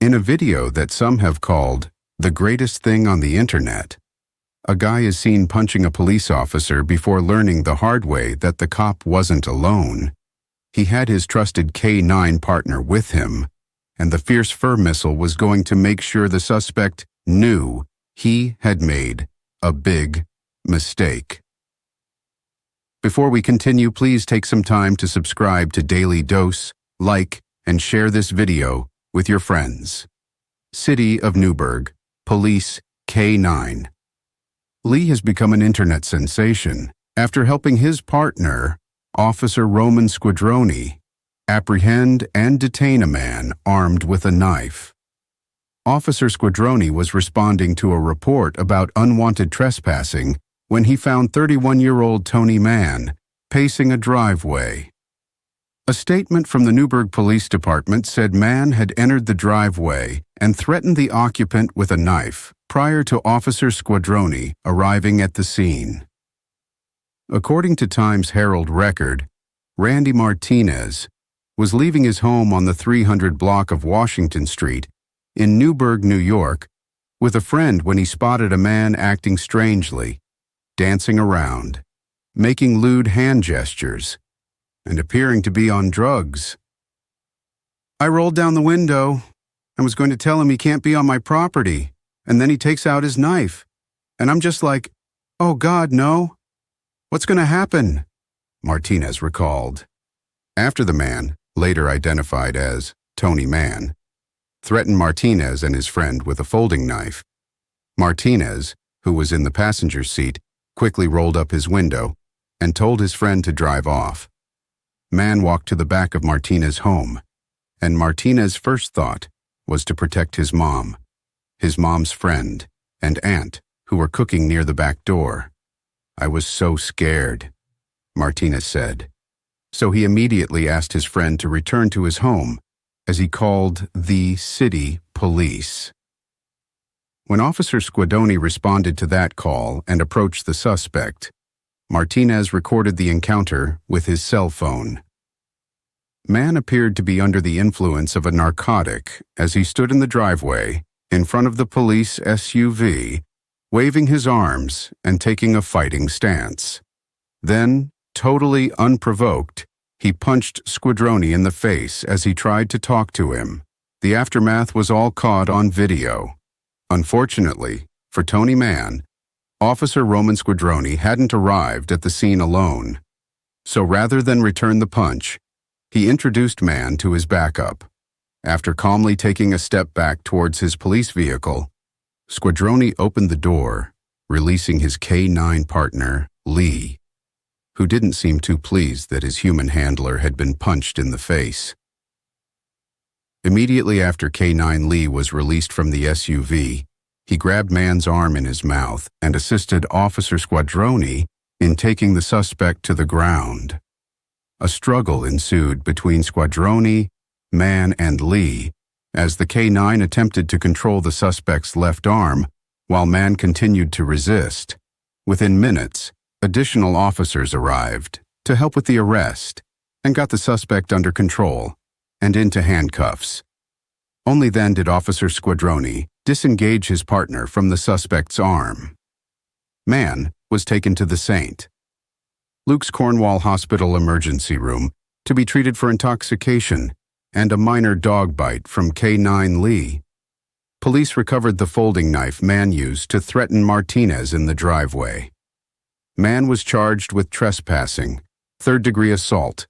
In a video that some have called the greatest thing on the internet, a guy is seen punching a police officer before learning the hard way that the cop wasn't alone. He had his trusted K9 partner with him, and the fierce fur missile was going to make sure the suspect knew he had made a big mistake. Before we continue, please take some time to subscribe to Dailydose, like, and share this video with your friends. City of Newburgh, Police K9. Lee has become an internet sensation after helping his partner, Officer Roman Squadroni, apprehend and detain a man armed with a knife. Officer Squadroni was responding to a report about unwanted trespassing when he found 31-year-old Tony Mann pacing a driveway. A statement from the Newburgh Police Department said Mann had entered the driveway and threatened the occupant with a knife prior to Officer Squadroni arriving at the scene. According to Times Herald record, Randy Martinez was leaving his home on the 300 block of Washington Street in Newburgh, New York, with a friend when he spotted a man acting strangely, dancing around, making lewd hand gestures, and appearing to be on drugs. I rolled down the window and was going to tell him he can't be on my property, and then he takes out his knife, and I'm just like, oh God, no. What's going to happen? Martinez recalled. After the man, later identified as Tony Mann, threatened Martinez and his friend with a folding knife, Martinez, who was in the passenger seat, quickly rolled up his window and told his friend to drive off. Mann walked to the back of Martinez's home, and Martinez's first thought was to protect his mom's friend, and aunt, who were cooking near the back door. I was so scared, Martinez said. So he immediately asked his friend to return to his home, as he called the city police. When Officer Squadroni responded to that call and approached the suspect, Martinez recorded the encounter with his cell phone. Mann appeared to be under the influence of a narcotic as he stood in the driveway in front of the police SUV, waving his arms and taking a fighting stance. Then, totally unprovoked, he punched Squadroni in the face as he tried to talk to him. The aftermath was all caught on video. Unfortunately, for Tony Mann, Officer Roman Squadroni hadn't arrived at the scene alone. So rather than return the punch, he introduced Mann to his backup. After calmly taking a step back towards his police vehicle, Squadroni opened the door, releasing his K9 partner, Lee, who didn't seem too pleased that his human handler had been punched in the face. Immediately after K9 Lee was released from the SUV, he grabbed Mann's arm in his mouth and assisted Officer Squadroni in taking the suspect to the ground. A struggle ensued between Squadroni, Mann, and Lee as the K9 attempted to control the suspect's left arm while Mann continued to resist. Within minutes, additional officers arrived to help with the arrest and got the suspect under control and into handcuffs. Only then did Officer Squadroni disengage his partner from the suspect's arm. Mann was taken to the St. Luke's Cornwall Hospital emergency room to be treated for intoxication and a minor dog bite from K9 Lee. Police recovered the folding knife Mann used to threaten Martinez in the driveway. Mann was charged with trespassing, third-degree assault,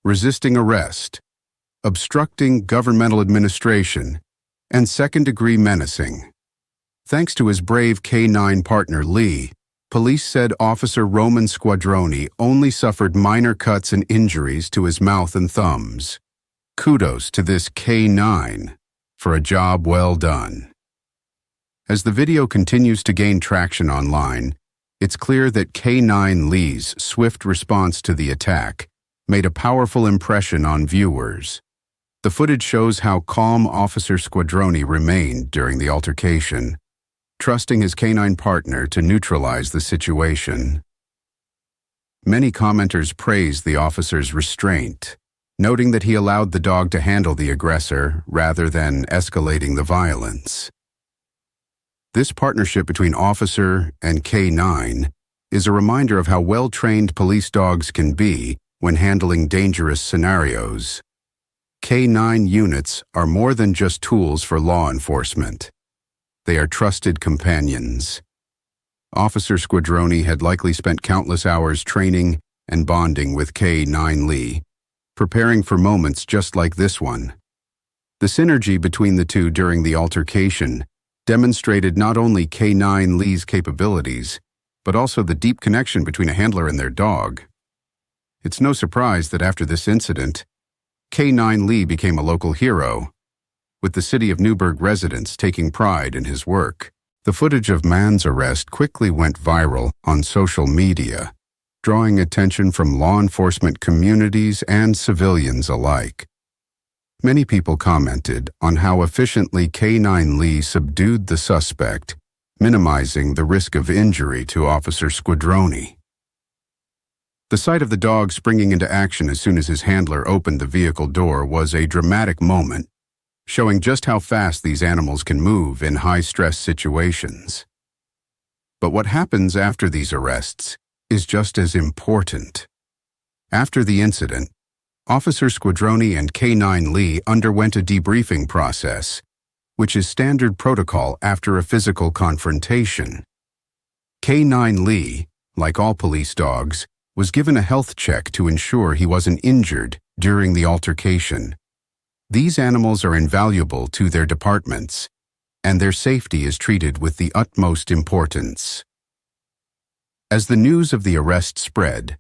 resisting arrest, obstructing governmental administration, and second-degree menacing. Thanks to his brave K9 partner Lee, police said Officer Roman Squadroni only suffered minor cuts and injuries to his mouth and thumbs. Kudos to this K9 for a job well done. As the video continues to gain traction online, it's clear that K9 Lee's swift response to the attack made a powerful impression on viewers. The footage shows how calm Officer Squadroni remained during the altercation, trusting his K9 partner to neutralize the situation. Many commenters praised the officer's restraint noting that he allowed the dog to handle the aggressor rather than escalating the violence. This partnership between officer and K9 is a reminder of how well-trained police dogs can be when handling dangerous scenarios. K9 units are more than just tools for law enforcement. They are trusted companions. Officer Squadroni had likely spent countless hours training and bonding with K9 Lee, preparing for moments just like this one. The synergy between the two during the altercation demonstrated not only K9 Lee's capabilities, but also the deep connection between a handler and their dog. It's no surprise that after this incident, K9 Lee became a local hero, with the city of Newburgh residents taking pride in his work. The footage of Mann's arrest quickly went viral on social media, drawing attention from law enforcement communities and civilians alike. Many people commented on how efficiently K9 Lee subdued the suspect, minimizing the risk of injury to Officer Squadroni. The sight of the dog springing into action as soon as his handler opened the vehicle door was a dramatic moment, showing just how fast these animals can move in high-stress situations. But what happens after these arrests is just as important. After the incident, Officer Squadroni and K9 Lee underwent a debriefing process, which is standard protocol after a physical confrontation. K9 Lee, like all police dogs, was given a health check to ensure he wasn't injured during the altercation. These animals are invaluable to their departments, and their safety is treated with the utmost importance. As the news of the arrest spread,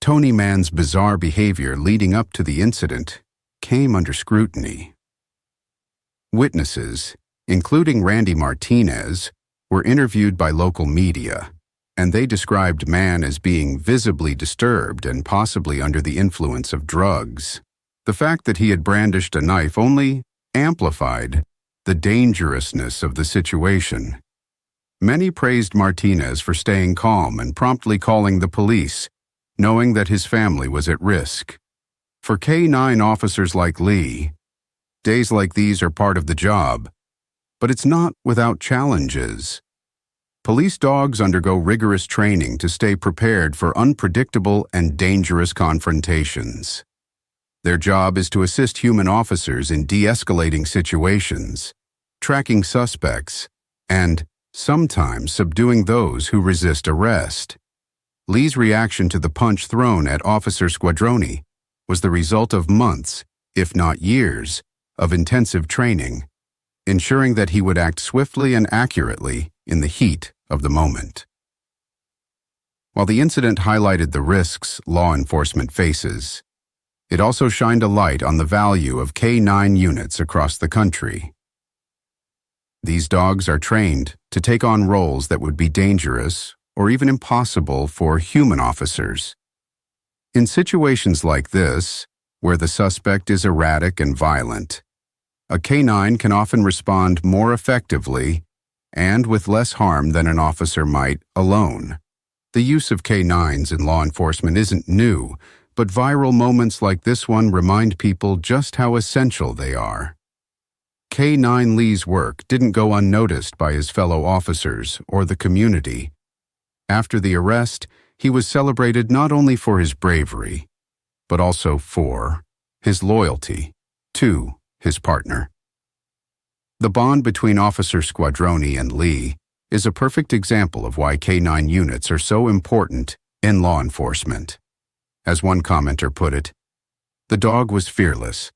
Tony Mann's bizarre behavior leading up to the incident came under scrutiny. Witnesses, including Randy Martinez, were interviewed by local media, and they described Mann as being visibly disturbed and possibly under the influence of drugs. The fact that he had brandished a knife only amplified the dangerousness of the situation. Many praised Martinez for staying calm and promptly calling the police, knowing that his family was at risk. For K9 officers like Lee, days like these are part of the job, but it's not without challenges. Police dogs undergo rigorous training to stay prepared for unpredictable and dangerous confrontations. Their job is to assist human officers in de-escalating situations, tracking suspects, and sometimes subduing those who resist arrest. Lee's reaction to the punch thrown at Officer Squadroni was the result of months, if not years, of intensive training, ensuring that he would act swiftly and accurately in the heat of the moment. While the incident highlighted the risks law enforcement faces, it also shined a light on the value of K9 units across the country. These dogs are trained to take on roles that would be dangerous or even impossible for human officers. In situations like this, where the suspect is erratic and violent, a K9 can often respond more effectively and with less harm than an officer might alone. The use of K9s in law enforcement isn't new, but viral moments like this one remind people just how essential they are. K9 Lee's work didn't go unnoticed by his fellow officers or the community. After the arrest, he was celebrated not only for his bravery, but also for his loyalty to his partner. The bond between Officer Squadroni and Lee is a perfect example of why K9 units are so important in law enforcement. As one commenter put it, "The dog was fearless,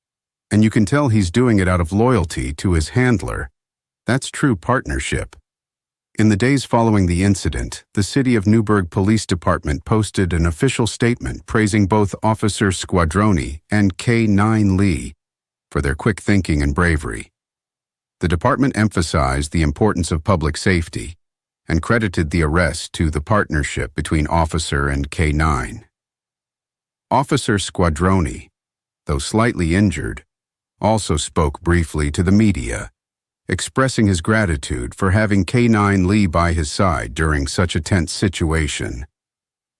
and you can tell he's doing it out of loyalty to his handler. That's true partnership." In the days following the incident, the City of Newburgh Police Department posted an official statement praising both Officer Squadroni and K9 Lee for their quick thinking and bravery. The department emphasized the importance of public safety and credited the arrest to the partnership between officer and K9. Officer Squadroni, though slightly injured, also spoke briefly to the media, expressing his gratitude for having K9 Lee by his side during such a tense situation.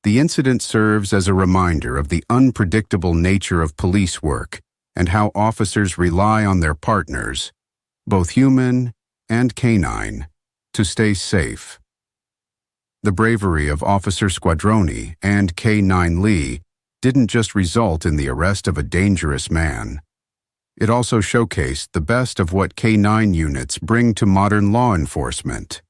The incident serves as a reminder of the unpredictable nature of police work and how officers rely on their partners, both human and canine, to stay safe. The bravery of Officer Squadroni and K9 Lee didn't just result in the arrest of a dangerous man. It also showcased the best of what K9 units bring to modern law enforcement.